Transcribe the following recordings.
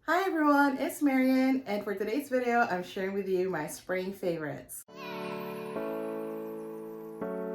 Hi everyone, it's Marian, and for today's video, I'm sharing with you my spring favorites.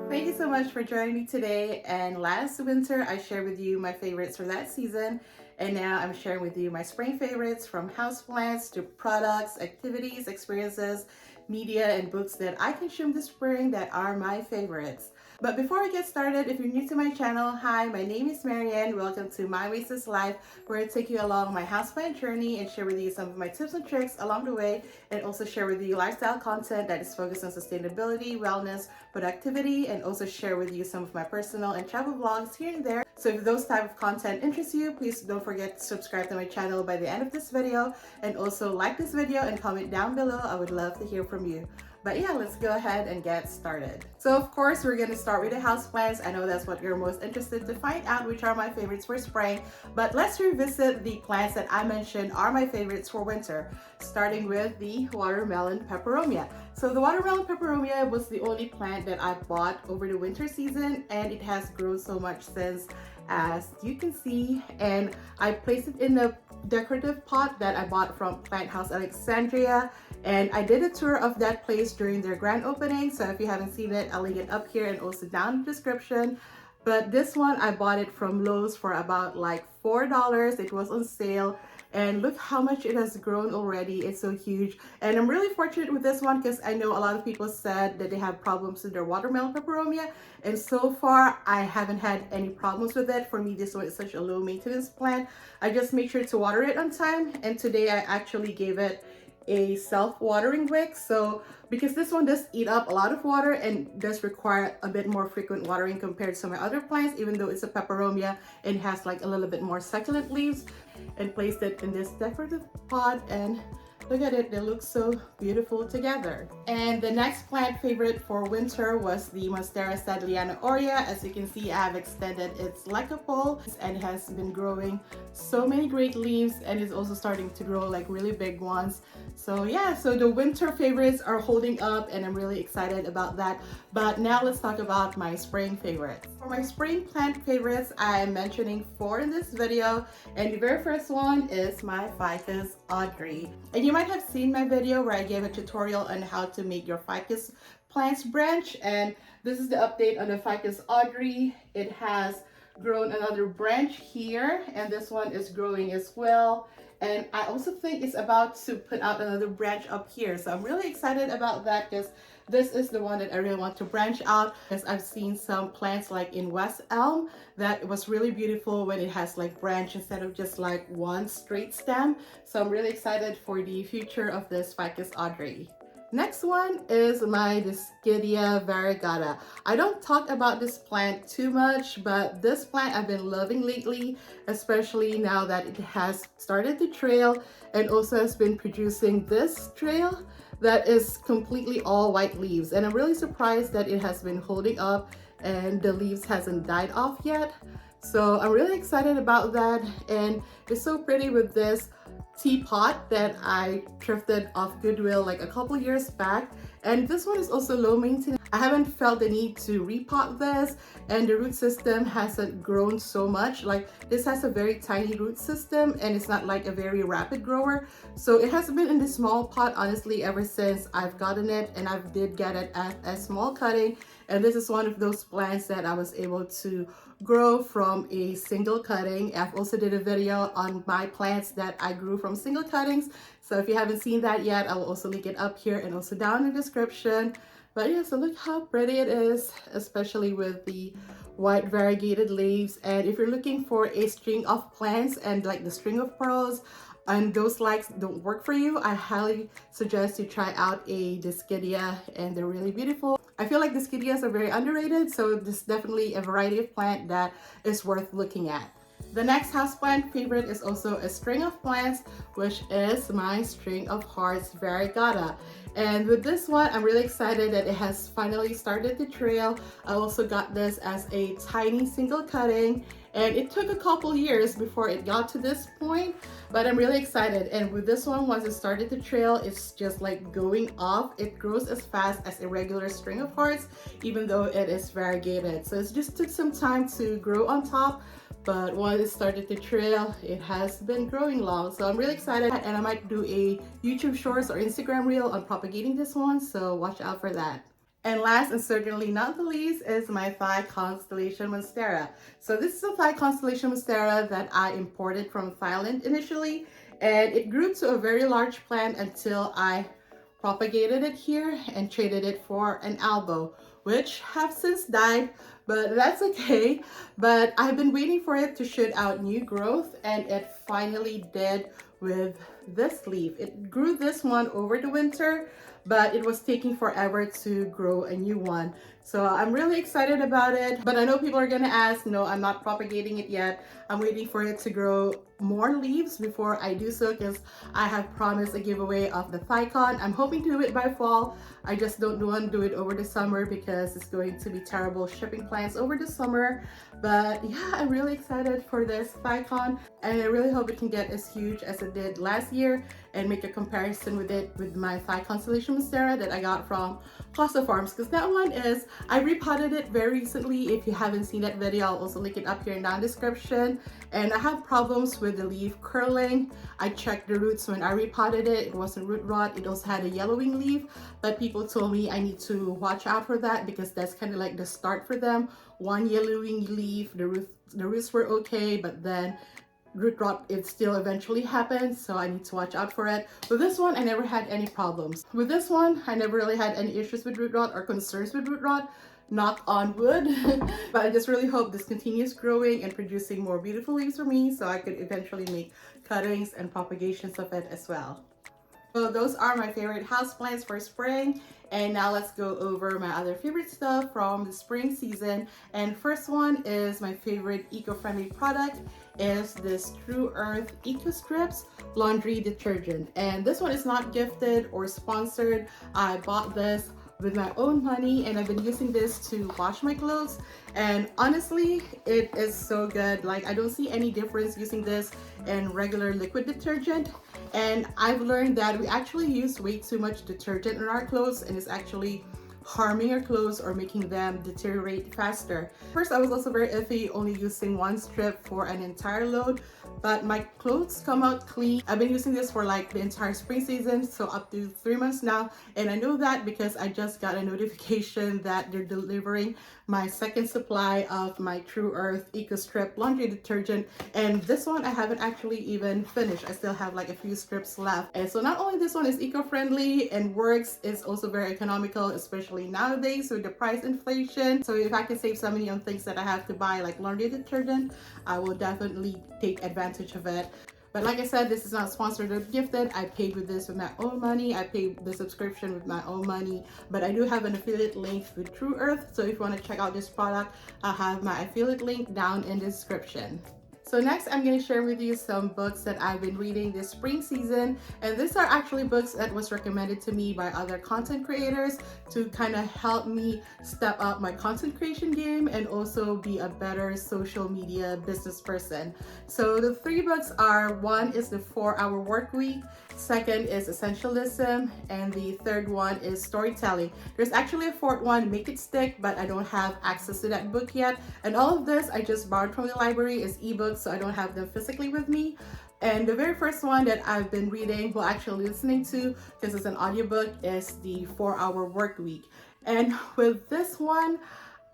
Thank you so much for joining me today. And last winter, I shared with you my favorites for that season, and now I'm sharing with you my spring favorites, from houseplants to products, activities, experiences, media, and books that I consumed this spring that are my favorites. But before we get started, if you're new to my channel, hi, my name is Marianne. Welcome to My Oasis Life, where I take you along my houseplant journey and share with you some of my tips and tricks along the way, and also share with you lifestyle content that is focused on sustainability, wellness, productivity, and also share with you some of my personal and travel vlogs here and there. So if those type of content interests you, please don't forget to subscribe to my channel by the end of this video, and also like this video and comment down below. I would love to hear from you. But yeah, let's go ahead and get started. So of course, we're going to start with the houseplants. I know that's what you're most interested to find out, which are my favorites for spring. But let's revisit the plants that I mentioned are my favorites for winter, starting with the watermelon peperomia. So the watermelon peperomia was the only plant that I bought over the winter season, and it has grown so much since, as you can see. And I placed it in a decorative pot that I bought from Plant House Alexandria, and I did a tour of that place during their grand opening. So if you haven't seen it, I'll link it up here and also down in the description. But this one, I bought it from Lowe's for about like $4. It was on sale, and look how much it has grown already. It's so huge, and I'm really fortunate with this one because I know a lot of people said that they have problems with their watermelon peperomia, and so far I haven't had any problems with it. For me, this one is such a low maintenance plant. I just make sure to water it on time, and today I actually gave it a self-watering wick. So because this one does eat up a lot of water and does require a bit more frequent watering compared to my other plants, even though it's a peperomia and has like a little bit more succulent leaves, and placed it in this decorative pot, and look at it, they look so beautiful together. And the next plant favorite for winter was the Monstera standleyana aurea. As you can see, I have extended its pole, and it has been growing so many great leaves, and it's also starting to grow like really big ones. So yeah, so the winter favorites are holding up, and I'm really excited about that. But now let's talk about my spring favorites. For my spring plant favorites, I am mentioning 4 in this video, and the very first one is my Ficus Audrey. And you might have seen my video where I gave a tutorial on how to make your ficus plants branch, and this is the update on the Ficus Audrey. It has grown another branch here, and this one is growing as well. And I also think it's about to put out another branch up here. So I'm really excited about that because this is the one that I really want to branch out, because I've seen some plants like in West Elm that it was really beautiful when it has like branch instead of just like one straight stem. So I'm really excited for the future of this Ficus Audrey. Next one is my Dischidia variegata. I don't talk about this plant too much, but this plant I've been loving lately, especially now that it has started to trail and also has been producing this trail that is completely all white leaves. And I'm really surprised that it has been holding up and the leaves hasn't died off yet. So I'm really excited about that, and it's so pretty with this teapot that I thrifted off Goodwill like a couple years back. And this one is also low maintenance. I haven't felt the need to repot this, and the root system hasn't grown so much. Like, this has a very tiny root system, and it's not like a very rapid grower. So it has been in this small pot honestly ever since I've gotten it, and I did get it as a small cutting. And this is one of those plants that I was able to grow from a single cutting. I've also did a video on my plants that I grew from single cuttings. So if you haven't seen that yet, I will also link it up here and also down in the description. But yeah, so look how pretty it is, especially with the white variegated leaves. And if you're looking for a string of plants and like the string of pearls, and those likes don't work for you, I highly suggest you try out a Dischidia, and they're really beautiful. I feel like Dischidias are very underrated, so this is definitely a variety of plant that is worth looking at. The next houseplant favorite is also a string of plants, which is my string of hearts variegata. And with this one, I'm really excited that it has finally started to trail. I also got this as a tiny single cutting, and it took a couple years before it got to this point, but I'm really excited. And with this one, once it started to trail, it's just like going off. It grows as fast as a regular string of hearts, even though it is variegated. So it just took some time to grow on top, but once it started to trail, it has been growing long. So I'm really excited, and I might do a YouTube Shorts or Instagram Reel on propagating this one, so watch out for that. And last and certainly not the least is my Thai Constellation Monstera. So this is a Thai Constellation Monstera that I imported from Thailand initially, and it grew to a very large plant until I propagated it here and traded it for an albo, which have since died, but that's okay. But I've been waiting for it to shoot out new growth, and it finally did with this leaf. It grew this one over the winter, but it was taking forever to grow a new one. So I'm really excited about it, but I know people are gonna ask, no, I'm not propagating it yet. I'm waiting for it to grow more leaves before I do so, because I have promised a giveaway of the Thicon. I'm hoping to do it by fall. I just don't want to do it over the summer because it's going to be terrible shipping plants over the summer. But yeah, I'm really excited for this Thicon, and I really hope it can get as huge as it did last year and make a comparison with it with my Thai Constellation Monstera that I got from Costa Farms, because that one is, I repotted it very recently. If you haven't seen that video, I'll also link it up here in the description. And I had problems with the leaf curling. I checked the roots when I repotted it. It wasn't root rot. It also had a yellowing leaf, but people told me I need to watch out for that because that's kind of like the start for them. One yellowing leaf, the roots were okay, but then root rot, it still eventually happens, so I need to watch out for it. With this one, I never had any problems. With this one, I never really had any issues with root rot or concerns with root rot. Knock on wood. But I just really hope this continues growing and producing more beautiful leaves for me, so I could eventually make cuttings and propagations of it as well. So those are my favorite houseplants for spring. And now let's go over my other favorite stuff from the spring season. And first one is my favorite eco-friendly product is this True Earth Eco Strips laundry detergent. And this one is not gifted or sponsored. I bought this with my own money, and I've been using this to wash my clothes, and honestly it is so good. Like, I don't see any difference using this and regular liquid detergent. And I've learned that we actually use way too much detergent in our clothes, and it's actually harming our clothes or making them deteriorate faster. First, I was also very iffy only using one strip for an entire load, but my clothes come out clean. I've been using this for like the entire spring season, so up to 3 months now, and I know that because I just got a notification that they're delivering my second supply of my True Earth Eco Strip laundry detergent, and this one I haven't actually even finished. I still have like a few strips left. And so not only this one is eco-friendly and works, it's also very economical, especially nowadays with the price inflation. So if I can save some money on things that I have to buy like laundry detergent, I will definitely take advantage of it. But like I said, this is not sponsored or gifted. I paid with this with my own money. I paid the subscription with my own money, but I do have an affiliate link with True Earth. So if you want to check out this product, I'll have my affiliate link down in the description. So next, I'm going to share with you some books that I've been reading this spring season. And these are actually books that was recommended to me by other content creators to kind of help me step up my content creation game and also be a better social media business person. So the 3 books are, one is the 4-Hour Work Week, second is Essentialism, and the third one is Storytelling. There's actually a fourth one, Make It Stick, but I don't have access to that book yet. And all of this I just borrowed from the library as ebooks, so I don't have them physically with me. And the very first one that I've been reading, well, actually listening to, because it's an audiobook, is the 4-Hour Work Week. And with this one,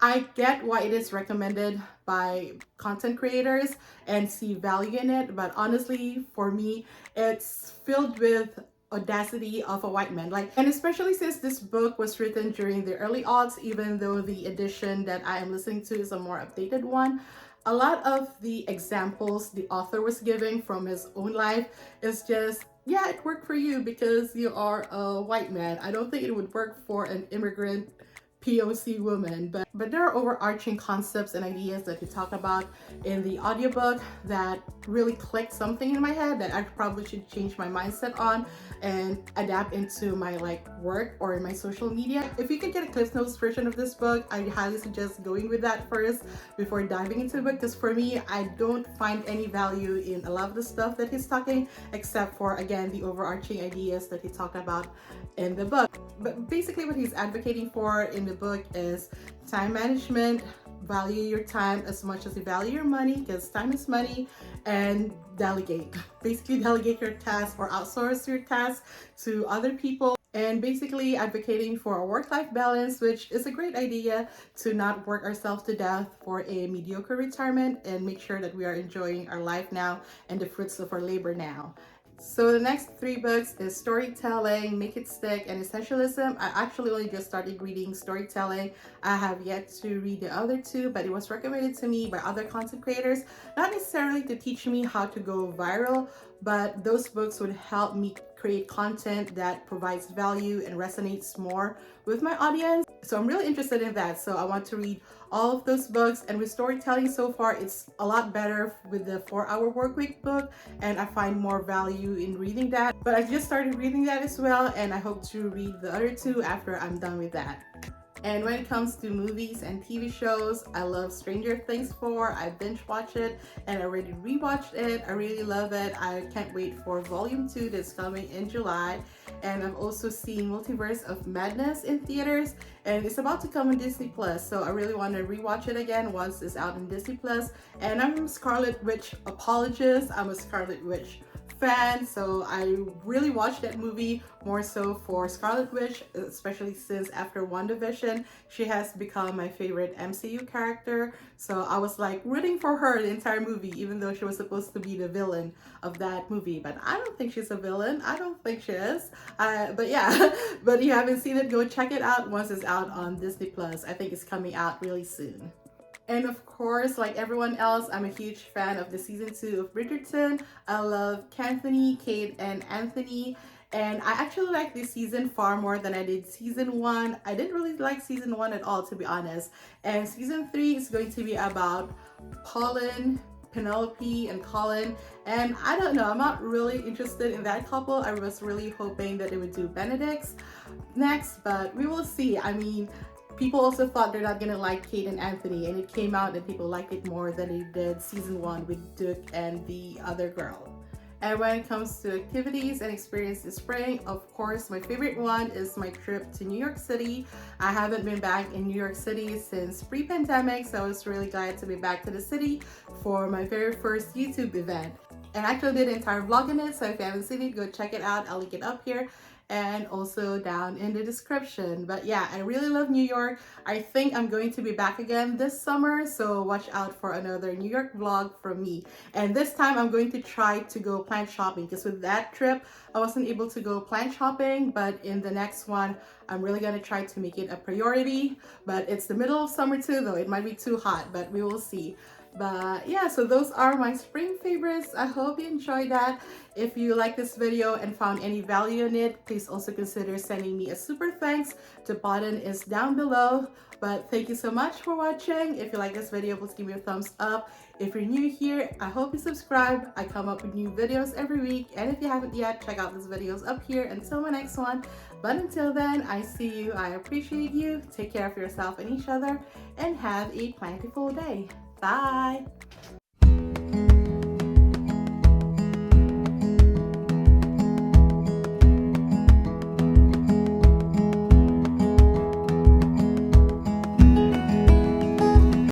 I get why it is recommended by content creators and see value in it, but honestly, for me, it's filled with audacity of a white man. And especially since this book was written during the early aughts, even though the edition that I am listening to is a more updated one, a lot of the examples the author was giving from his own life is just, yeah, it worked for you because you are a white man. I don't think it would work for an immigrant POC woman, but there are overarching concepts and ideas that he talked about in the audiobook that really clicked something in my head that I probably should change my mindset on and adapt into my work or in my social media. If you could get a Cliff Notes version of this book, I highly suggest going with that first before diving into the book, because for me, I don't find any value in a lot of the stuff that he's talking, except for, again, the overarching ideas that he talked about in the book. But basically what he's advocating for in the book is time management, value your time as much as you value your money, because time is money, and delegate. Basically delegate your tasks or outsource your tasks to other people, and basically advocating for a work-life balance, which is a great idea, to not work ourselves to death for a mediocre retirement, and make sure that we are enjoying our life now and the fruits of our labor now. So the next three books is Storytelling, Make It Stick, and Essentialism. I actually only just started reading Storytelling. I have yet to read the other two, but it was recommended to me by other content creators, not necessarily to teach me how to go viral, but those books would help me create content that provides value and resonates more with my audience. So I'm really interested in that. So I want to read all of those books, and with Storytelling so far, it's a lot better with the 4-Hour Workweek book, and I find more value in reading that. But I just started reading that as well, and I hope to read the other two after I'm done with that. And when it comes to movies and TV shows, I love Stranger Things 4. I binge watched it and I already rewatched it. I really love it. I can't wait for Volume 2 that's coming in July. And I've also seen Multiverse of Madness in theaters, and it's about to come on Disney Plus. So I really want to rewatch it again once it's out on Disney Plus. And I'm a Scarlet Witch apologist. I'm a Scarlet Witch fan, so I really watched that movie more so for Scarlet Witch, especially since after WandaVision she has become my favorite MCU character. So I was like rooting for her the entire movie, even though she was supposed to be the villain of that movie. But I don't think she's a villain. I don't think she is. But yeah, but if you haven't seen it, go check it out once it's out on Disney Plus. I think it's coming out really soon. And of course, like everyone else, I'm a huge fan of the season 2 of Bridgerton. I love Canthony, Kate, and Anthony. And I actually like this season far more than I did season 1. I didn't really like season 1 at all, to be honest. And season 3 is going to be about Pauline, Penelope, and Colin. And I don't know, I'm not really interested in that couple. I was really hoping that they would do Benedict's next, but we will see. I mean, people also thought they're not gonna like Kate and Anthony, and it came out and people liked it more than they did season 1 with Duke and the other girl. And when it comes to activities and experience this spring, of course, my favorite one is my trip to New York City. I haven't been back in New York City since pre-pandemic, so I was really glad to be back to the city for my very first YouTube event. And I actually did an entire vlog on it, so if you haven't seen it, go check it out. I'll link it up here and also down in the description. But yeah, I really love New York. I think I'm going to be back again this summer, so watch out for another New York vlog from me. And this time I'm going to try to go plant shopping, because with that trip I wasn't able to go plant shopping, but in the next one I'm really gonna try to make it a priority. But it's the middle of summer too, though it might be too hot, but we will see. But yeah, so those are my spring favorites. I hope you enjoyed that. If you like this video and found any value in it, please also consider sending me a super thanks. The button is down below. But thank you so much for watching. If you like this video, please give me a thumbs up. If you're new here, I hope you subscribe. I come up with new videos every week. And if you haven't yet, check out these videos up here until my next one. But until then, I see you. I appreciate you. Take care of yourself and each other, and have a plentiful day. Bye!